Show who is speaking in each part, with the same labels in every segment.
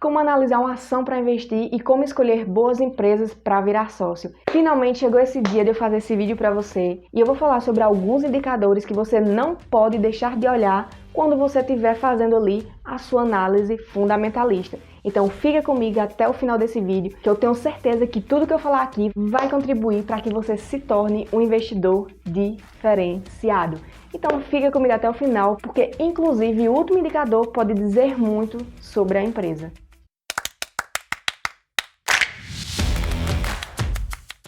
Speaker 1: como analisar uma ação para investir e como escolher boas empresas para virar sócio. Finalmente chegou esse dia de eu fazer esse vídeo para você e eu vou falar sobre alguns indicadores que você não pode deixar de olhar quando você estiver fazendo ali a sua análise fundamentalista. Então fica comigo até o final desse vídeo, que eu tenho certeza que tudo que eu falar aqui vai contribuir para que você se torne um investidor diferenciado. Então fica comigo até o final, porque inclusive o último indicador pode dizer muito sobre a empresa.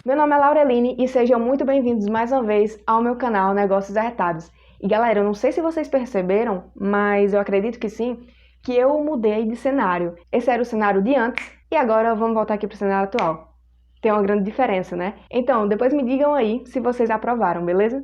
Speaker 1: Meu nome é Laureline e sejam muito bem-vindos mais uma vez ao meu canal Negócios Arretados. E galera, eu não sei se vocês perceberam, mas eu acredito que sim, que eu mudei de cenário. Esse era o cenário de antes e agora vamos voltar aqui para o cenário atual. Tem uma grande diferença, né? Então, depois me digam aí se vocês aprovaram, beleza?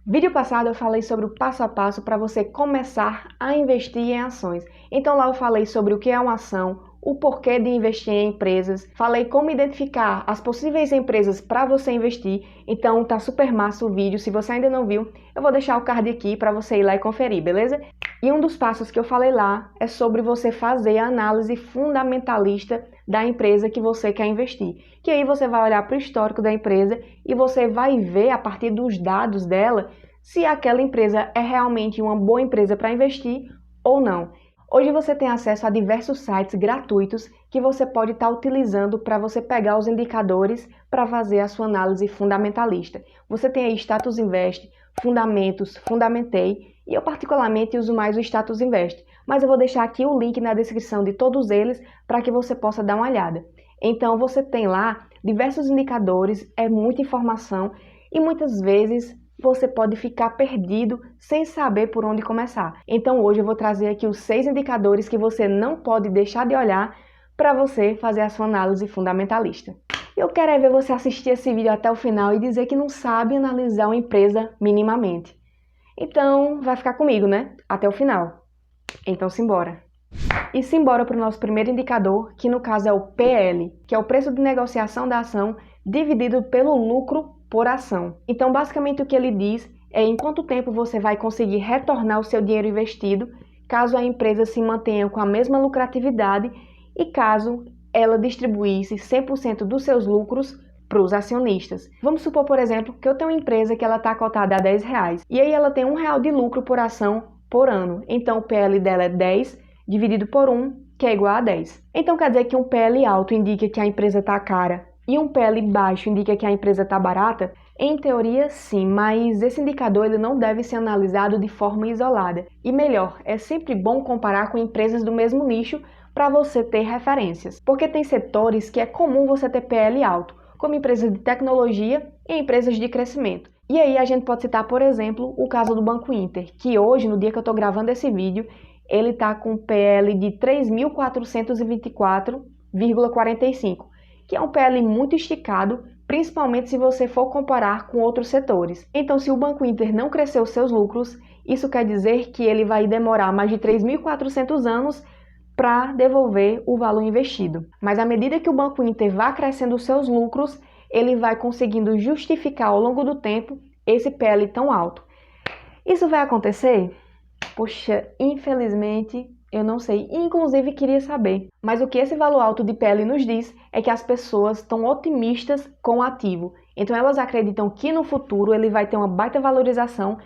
Speaker 1: Vídeo passado eu falei sobre o passo a passo para você começar a investir em ações. Então lá eu falei sobre o que é uma ação, o porquê de investir em empresas, falei como identificar as possíveis empresas para você investir. Então tá super massa o vídeo, se você ainda não viu, eu vou deixar o card aqui para você ir lá e conferir, beleza? E um dos passos que eu falei lá é sobre você fazer a análise fundamentalista da empresa que você quer investir. Que aí você vai olhar para o histórico da empresa e você vai ver a partir dos dados dela se aquela empresa é realmente uma boa empresa para investir ou não. Hoje você tem acesso a diversos sites gratuitos que você pode estar utilizando para você pegar os indicadores para fazer a sua análise fundamentalista. Você tem aí Status Invest, Fundamentos, Fundamentei e eu particularmente uso mais o Status Invest, mas eu vou deixar aqui o link na descrição de todos eles para que você possa dar uma olhada. Então você tem lá diversos indicadores, é muita informação e muitas vezes você pode ficar perdido sem saber por onde começar. Então hoje eu vou trazer aqui os 6 indicadores que você não pode deixar de olhar para você fazer a sua análise fundamentalista. Eu quero ver você assistir esse vídeo até o final e dizer que não sabe analisar uma empresa minimamente. Então vai ficar comigo, né? Até o final. Então simbora! E simbora para o nosso primeiro indicador, que no caso é o PL, que é o preço de negociação da ação dividido pelo lucro por ação. Então, basicamente o que ele diz é em quanto tempo você vai conseguir retornar o seu dinheiro investido, caso a empresa se mantenha com a mesma lucratividade e caso ela distribuísse 100% dos seus lucros para os acionistas. Vamos supor, por exemplo, que eu tenho uma empresa que ela está cotada a R$10 e aí ela tem R$1 de lucro por ação por ano. Então, o PL dela é 10 dividido por 1, que é igual a 10. Então, quer dizer que um PL alto indica que a empresa está cara e um PL baixo indica que a empresa está barata? Em teoria, sim, mas esse indicador ele não deve ser analisado de forma isolada. E melhor, é sempre bom comparar com empresas do mesmo nicho para você ter referências. Porque tem setores que é comum você ter PL alto, como empresas de tecnologia e empresas de crescimento. E aí a gente pode citar, por exemplo, o caso do Banco Inter, que hoje, no dia que eu estou gravando esse vídeo, ele está com PL de 3.424,45, que é um PL muito esticado, principalmente se você for comparar com outros setores. Então, se o Banco Inter não cresceu seus lucros, isso quer dizer que ele vai demorar mais de 3.400 anos para devolver o valor investido. Mas à medida que o Banco Inter vai crescendo seus lucros, ele vai conseguindo justificar ao longo do tempo esse PL tão alto. Isso vai acontecer? Poxa, infelizmente, eu não sei, inclusive queria saber. Mas o que esse valor alto de PL nos diz é que as pessoas estão otimistas com o ativo. Então elas acreditam que no futuro ele vai ter uma baita valorização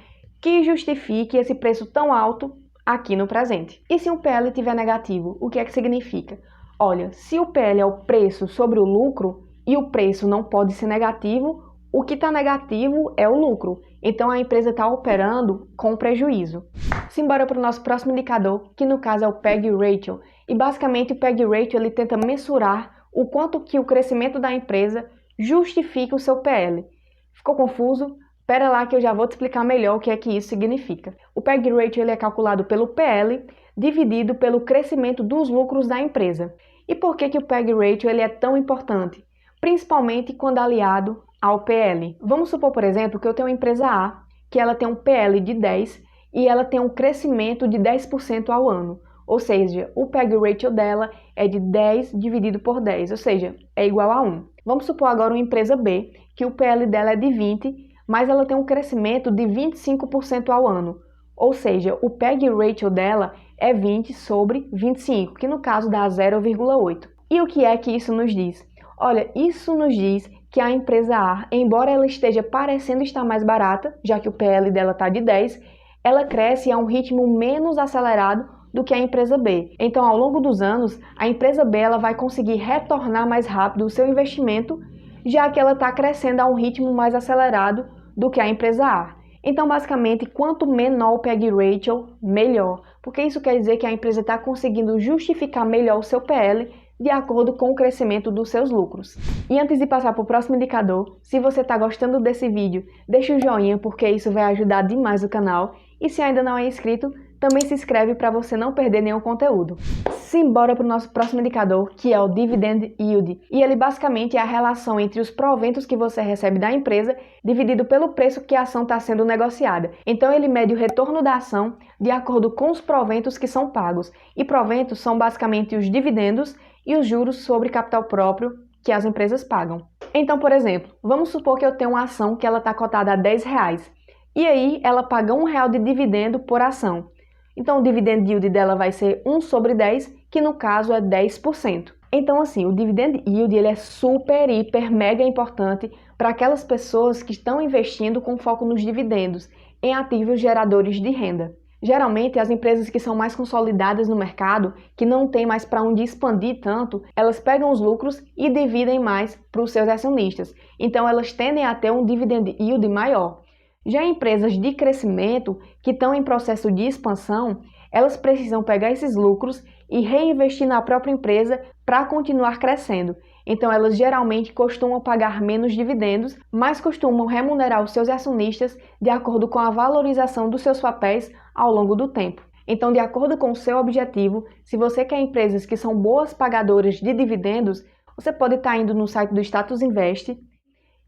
Speaker 1: que justifique esse preço tão alto aqui no presente. E se um PL tiver negativo, o que é que significa? Olha, se o PL é o preço sobre o lucro e o preço não pode ser negativo, o que está negativo é o lucro. Então a empresa está operando com prejuízo. Simbora para o nosso próximo indicador, que no caso é o PEG Ratio. E basicamente o PEG Ratio ele tenta mensurar o quanto que o crescimento da empresa justifica o seu PL. Ficou confuso? Espera lá que eu já vou te explicar melhor o que é que isso significa. O PEG Ratio ele é calculado pelo PL dividido pelo crescimento dos lucros da empresa. E por que o PEG Ratio ele é tão importante? Principalmente quando aliado ao PL. Vamos supor, por exemplo, que eu tenho uma empresa A, que ela tem um PL de 10 e ela tem um crescimento de 10% ao ano. Ou seja, o PEG Ratio dela é de 10 dividido por 10, ou seja, é igual a 1. Vamos supor agora uma empresa B, que o PL dela é de 20, mas ela tem um crescimento de 25% ao ano. Ou seja, o PEG ratio dela é 20 sobre 25, que no caso dá 0,8. E o que é que isso nos diz? Olha, isso nos diz que a empresa A, embora ela esteja parecendo estar mais barata, já que o PL dela está de 10, ela cresce a um ritmo menos acelerado do que a empresa B. Então, ao longo dos anos, a empresa B ela vai conseguir retornar mais rápido o seu investimento, já que ela está crescendo a um ritmo mais acelerado do que a empresa A. Então, basicamente, quanto menor o PEG ratio, melhor, porque isso quer dizer que a empresa está conseguindo justificar melhor o seu PL de acordo com o crescimento dos seus lucros. E antes de passar para o próximo indicador, se você está gostando desse vídeo, deixa o joinha porque isso vai ajudar demais o canal. E se ainda não é inscrito, também se inscreve para você não perder nenhum conteúdo. Simbora para o nosso próximo indicador, que é o Dividend Yield. E ele basicamente é a relação entre os proventos que você recebe da empresa dividido pelo preço que a ação está sendo negociada. Então ele mede o retorno da ação de acordo com os proventos que são pagos. E proventos são basicamente os dividendos e os juros sobre capital próprio que as empresas pagam. Então, por exemplo, vamos supor que eu tenho uma ação que ela está cotada a R$10. E aí ela paga R$1 de dividendo por ação. Então o dividend yield dela vai ser 1 sobre 10, que no caso é 10%. Então assim, o dividend yield ele é super, hiper, mega importante para aquelas pessoas que estão investindo com foco nos dividendos, em ativos geradores de renda. Geralmente, as empresas que são mais consolidadas no mercado, que não tem mais para onde expandir tanto, elas pegam os lucros e dividem mais para os seus acionistas. Então elas tendem a ter um dividend yield maior. Já empresas de crescimento, que estão em processo de expansão, elas precisam pegar esses lucros e reinvestir na própria empresa para continuar crescendo. Então, elas geralmente costumam pagar menos dividendos, mas costumam remunerar os seus acionistas de acordo com a valorização dos seus papéis ao longo do tempo. Então, de acordo com o seu objetivo, se você quer empresas que são boas pagadoras de dividendos, você pode estar indo no site do Status Invest,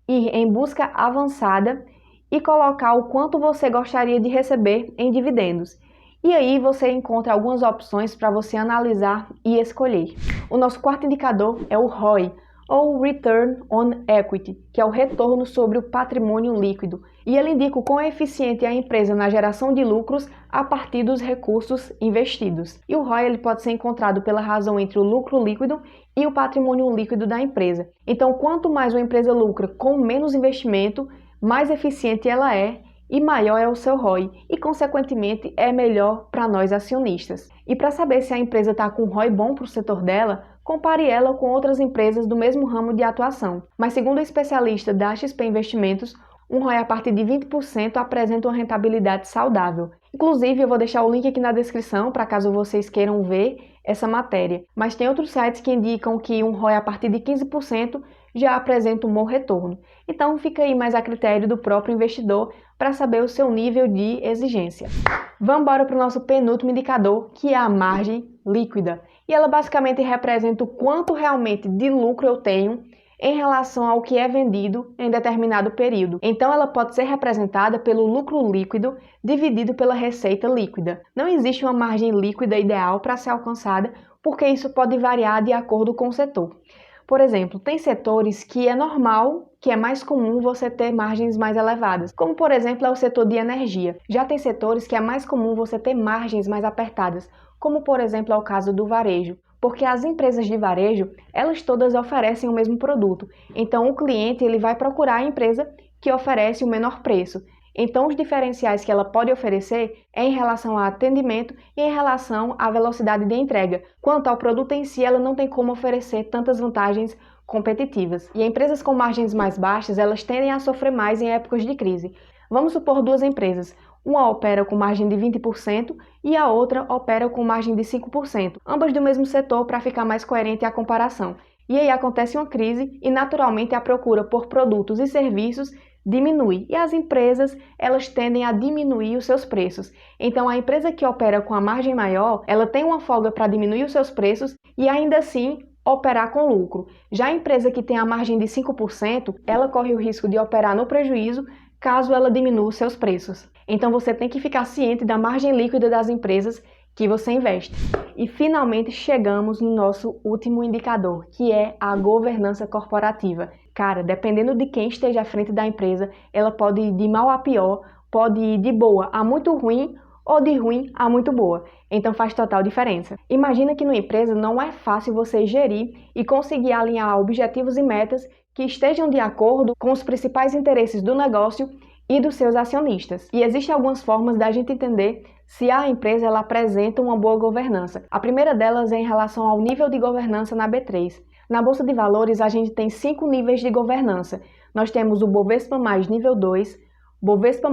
Speaker 1: ir em busca avançada e colocar o quanto você gostaria de receber em dividendos. E aí você encontra algumas opções para você analisar e escolher. O nosso quarto indicador é o ROI, ou Return on Equity, que é o retorno sobre o patrimônio líquido. E ele indica o quão eficiente é a empresa na geração de lucros a partir dos recursos investidos. E o ROI ele pode ser encontrado pela razão entre o lucro líquido e o patrimônio líquido da empresa. Então, quanto mais uma empresa lucra com menos investimento, mais eficiente ela é e maior é o seu ROI e, consequentemente, é melhor para nós acionistas. E para saber se a empresa está com um ROI bom para o setor dela, compare ela com outras empresas do mesmo ramo de atuação. Mas, segundo o especialista da XP Investimentos, um ROI a partir de 20% apresenta uma rentabilidade saudável. Inclusive, eu vou deixar o link aqui na descrição para caso vocês queiram ver essa matéria. Mas tem outros sites que indicam que um ROI a partir de 15% já apresenta um bom retorno. Então, fica aí mais a critério do próprio investidor para saber o seu nível de exigência. Vamos embora para o nosso penúltimo indicador, que é a margem líquida. E ela basicamente representa o quanto realmente de lucro eu tenho em relação ao que é vendido em determinado período. Então, ela pode ser representada pelo lucro líquido dividido pela receita líquida. Não existe uma margem líquida ideal para ser alcançada, porque isso pode variar de acordo com o setor. Por exemplo, tem setores que é normal, que é mais comum você ter margens mais elevadas, como por exemplo é o setor de energia. Já tem setores que é mais comum você ter margens mais apertadas, como por exemplo é o caso do varejo, porque as empresas de varejo, elas todas oferecem o mesmo produto. Então o cliente ele vai procurar a empresa que oferece o menor preço. Então, os diferenciais que ela pode oferecer é em relação ao atendimento e em relação à velocidade de entrega. Quanto ao produto em si, ela não tem como oferecer tantas vantagens competitivas. E empresas com margens mais baixas, elas tendem a sofrer mais em épocas de crise. Vamos supor duas empresas. Uma opera com margem de 20% e a outra opera com margem de 5%. Ambas do mesmo setor para ficar mais coerente a comparação. E aí acontece uma crise e, naturalmente, a procura por produtos e serviços diminui. E as empresas, elas tendem a diminuir os seus preços. Então, a empresa que opera com a margem maior, ela tem uma folga para diminuir os seus preços e ainda assim operar com lucro. Já a empresa que tem a margem de 5%, ela corre o risco de operar no prejuízo caso ela diminua os seus preços. Então, você tem que ficar ciente da margem líquida das empresas que você investe. E finalmente chegamos no nosso último indicador, que é a governança corporativa. Cara, dependendo de quem esteja à frente da empresa, ela pode ir de mal a pior, pode ir de boa a muito ruim ou de ruim a muito boa. Então faz total diferença. Imagina que numa empresa não é fácil você gerir e conseguir alinhar objetivos e metas que estejam de acordo com os principais interesses do negócio e dos seus acionistas. E existem algumas formas da gente entender se a empresa ela apresenta uma boa governança. A primeira delas é em relação ao nível de governança na B3. Na Bolsa de Valores, a gente tem 5 níveis de governança. Nós temos o Bovespa+, nível 2, Bovespa+,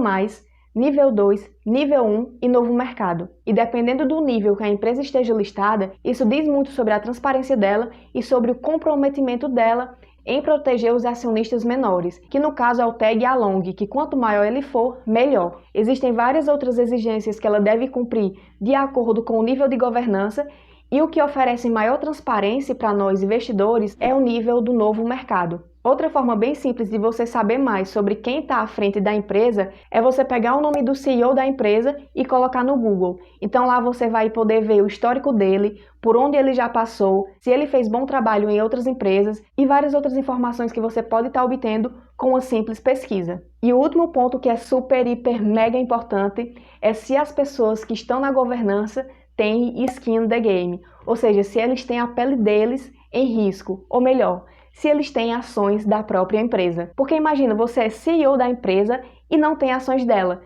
Speaker 1: nível 2, nível 1 e novo mercado. E dependendo do nível que a empresa esteja listada, isso diz muito sobre a transparência dela e sobre o comprometimento dela em proteger os acionistas menores, que no caso é o TEG A Long, que quanto maior ele for, melhor. Existem várias outras exigências que ela deve cumprir de acordo com o nível de governança, e o que oferece maior transparência para nós investidores é o nível do novo mercado. Outra forma bem simples de você saber mais sobre quem está à frente da empresa é você pegar o nome do CEO da empresa e colocar no Google. Então lá você vai poder ver o histórico dele, por onde ele já passou, se ele fez bom trabalho em outras empresas e várias outras informações que você pode estar obtendo com uma simples pesquisa. E o último ponto que é super, hiper, mega importante é se as pessoas que estão na governança têm skin in the game, ou seja, se eles têm a pele deles em risco, ou melhor, se eles têm ações da própria empresa. Porque imagina, você é CEO da empresa e não tem ações dela.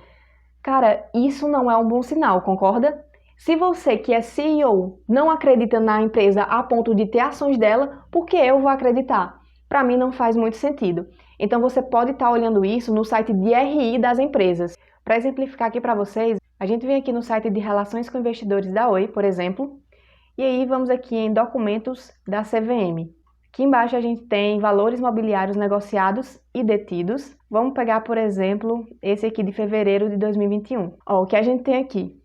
Speaker 1: Cara, isso não é um bom sinal, concorda? Se você que é CEO não acredita na empresa a ponto de ter ações dela, por que eu vou acreditar? Para mim não faz muito sentido. Então você pode estar olhando isso no site de RI das empresas. Para exemplificar aqui para vocês, a gente vem aqui no site de Relações com Investidores da Oi, por exemplo, e aí vamos aqui em Documentos da CVM. Aqui embaixo a gente tem valores mobiliários negociados e detidos. Vamos pegar, por exemplo, esse aqui de fevereiro de 2021. Ó, o que a gente tem aqui?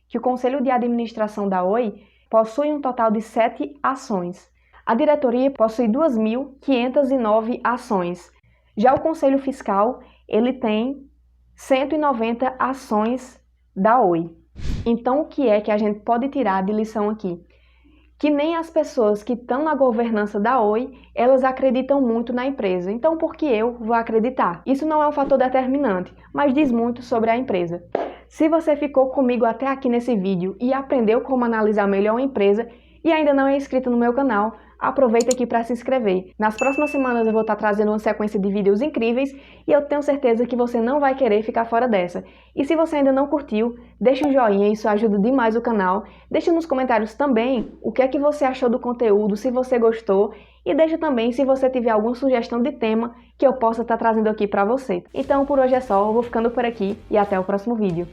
Speaker 1: Que o Conselho de Administração da Oi possui um total de 7 ações. A diretoria possui 2.509 ações. Já o Conselho Fiscal, ele tem 190 ações da Oi. Então, o que é que a gente pode tirar de lição aqui? Que nem as pessoas que estão na governança da Oi, elas acreditam muito na empresa. Então, por que eu vou acreditar? Isso não é um fator determinante, mas diz muito sobre a empresa. Se você ficou comigo até aqui nesse vídeo e aprendeu como analisar melhor uma empresa e ainda não é inscrito no meu canal, aproveita aqui para se inscrever. Nas próximas semanas eu vou estar trazendo uma sequência de vídeos incríveis e eu tenho certeza que você não vai querer ficar fora dessa. E se você ainda não curtiu, deixa um joinha, isso ajuda demais o canal. Deixa nos comentários também o que é que você achou do conteúdo, se você gostou, e deixa também se você tiver alguma sugestão de tema que eu possa estar trazendo aqui para você. Então por hoje é só, eu vou ficando por aqui e até o próximo vídeo.